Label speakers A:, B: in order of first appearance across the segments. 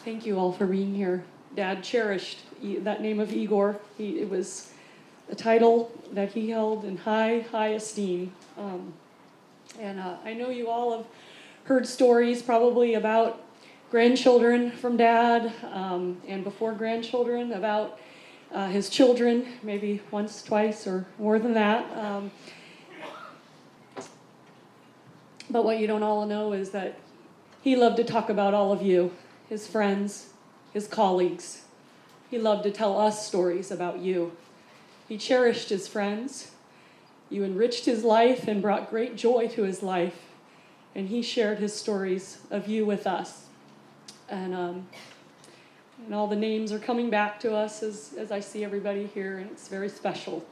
A: Thank you all for being here. Dad cherished that name of Igor. It was a title that he held in high esteem. I know you all have heard stories probably about grandchildren from Dad, and before grandchildren about his children, maybe once, twice, or more than that. But what you don't all know is that he loved to talk about all of you, his friends, his colleagues. He loved to tell us stories about you. He cherished his friends. You enriched his life and brought great joy to his life. And he shared his stories of you with us. And all the names are coming back to us as I see everybody here, and it's very special.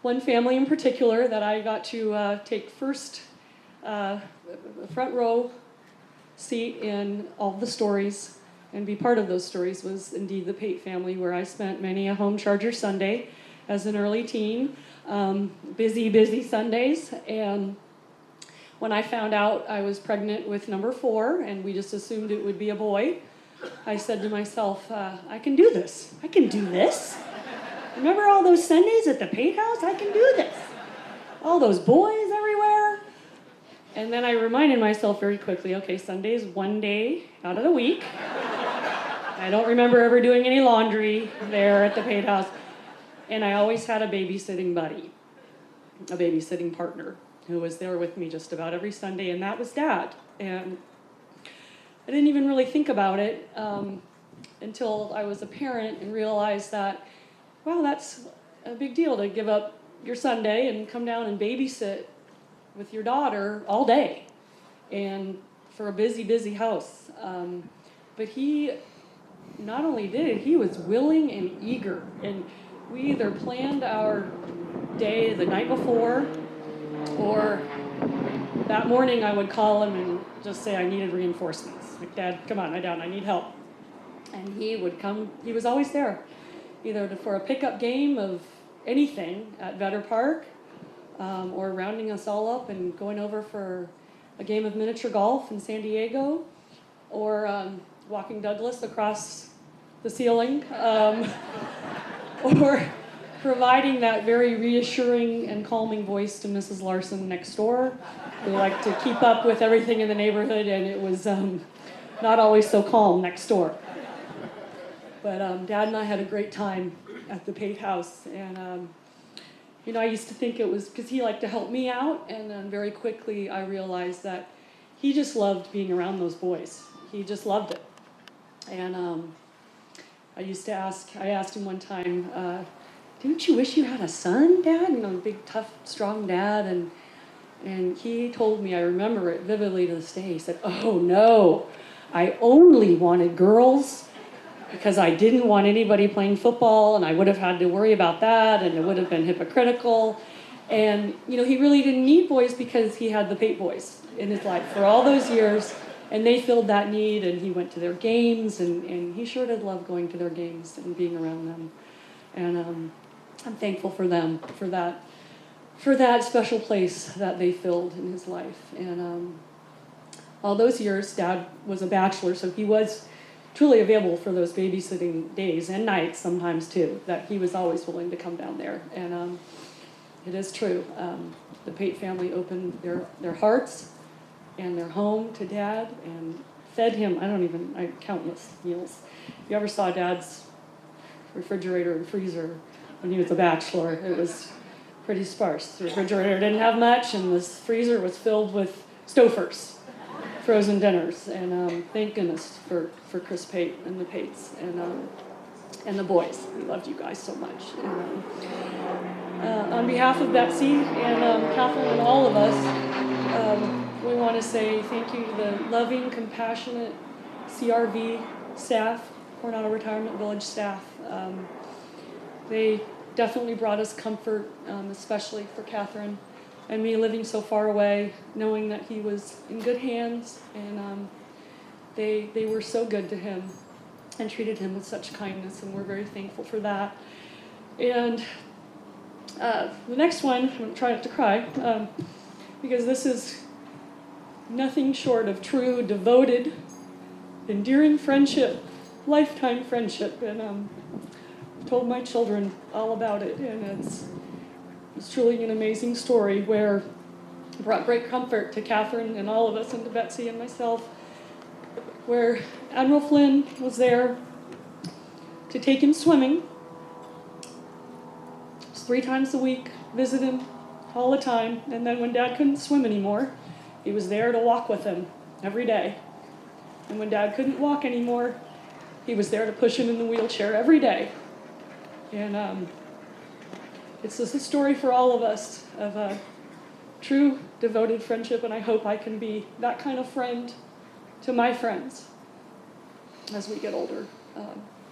A: One family in particular that I got to take first front row seat in all the stories and be part of those stories was indeed the Pate family, where I spent many a home charger Sunday as an early teen. Busy Sundays. And when I found out I was pregnant with number 4, and we just assumed it would be a boy, I said to myself, I can do this. I can do this. Remember all those Sundays at the Pate house? I can do this. All those boys everywhere. And then I reminded myself very quickly, okay, Sunday's one day out of the week. I don't remember ever doing any laundry there at the Pate house. And I always had a babysitting buddy, a babysitting partner, who was there with me just about every Sunday, and that was Dad. And I didn't even really think about it until I was a parent and realized that, wow, that's a big deal to give up your Sunday and come down and babysit with your daughter all day, and for a busy house. But he not only did it, he was willing and eager. And we either planned our day the night before, or that morning I would call him and just say I needed reinforcements. Like, Dad, come on, I need help. And he would come, he was always there, either for a pickup game of anything at Vetter Park, or rounding us all up and going over for a game of miniature golf in San Diego, or walking Douglas across the ceiling, or providing that very reassuring and calming voice to Mrs. Larson next door, who liked to keep up with everything in the neighborhood, and it was not always so calm next door. But Dad and I had a great time at the Pate house, and I used to think it was because he liked to help me out, and then very quickly I realized that he just loved being around those boys. He just loved it. And I asked him one time, didn't you wish you had a son, Dad? A big, tough, strong dad. And he told me, I remember it vividly to this day, he said, oh no, I only wanted girls because I didn't want anybody playing football, and I would have had to worry about that, and it would have been hypocritical. And, he really didn't need boys because he had the Pate boys in his life for all those years, and they filled that need, and he went to their games, and he sure did love going to their games and being around them. And I'm thankful for them, for that special place that they filled in his life. And all those years, Dad was a bachelor, so he was truly available for those babysitting days and nights sometimes too, that he was always willing to come down there. And it is true. The Pate family opened their hearts and their home to Dad and fed him, countless meals. If you ever saw Dad's refrigerator and freezer when he was a bachelor, it was pretty sparse. The refrigerator didn't have much, and this freezer was filled with Stouffer's frozen dinners. And thank goodness for Chris Pate and the Pates and the boys. We loved you guys so much. And on behalf of Betsy and Catherine and all of us, we want to say thank you to the loving, compassionate CRV staff, Coronado Retirement Village staff. They definitely brought us comfort, especially for Catherine and me living so far away, knowing that he was in good hands, and they were so good to him and treated him with such kindness, and we're very thankful for that. And the next one, I'm trying not to cry, because this is nothing short of true, devoted, endearing friendship, lifetime friendship. And I've told my children all about it, and it's truly an amazing story where it brought great comfort to Catherine and all of us, and to Betsy and myself, where Admiral Flynn was there to take him swimming. Just 3 times a week, visit him all the time, and then when Dad couldn't swim anymore, he was there to walk with him every day. And when Dad couldn't walk anymore, he was there to push him in the wheelchair every day. And it's just a story for all of us of a true, devoted friendship, and I hope I can be that kind of friend to my friends as we get older.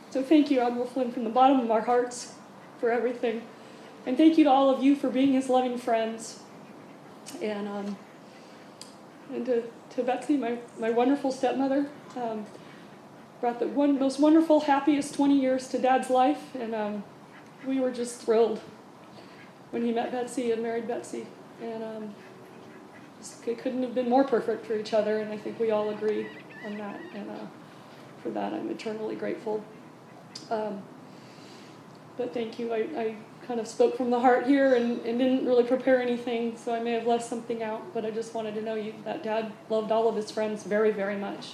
A: So thank you, Admiral Flynn, from the bottom of our hearts for everything. And thank you to all of you for being his loving friends. And to Betsy, my wonderful stepmother, brought the most wonderful, happiest 20 years to Dad's life. And we were just thrilled when he met Betsy and married Betsy. And it couldn't have been more perfect for each other, and I think we all agree on that. And for that, I'm eternally grateful. But thank you. I kind of spoke from the heart here and didn't really prepare anything, so I may have left something out, but I just wanted to know that Dad loved all of his friends very, very much.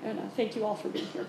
A: And thank you all for being here.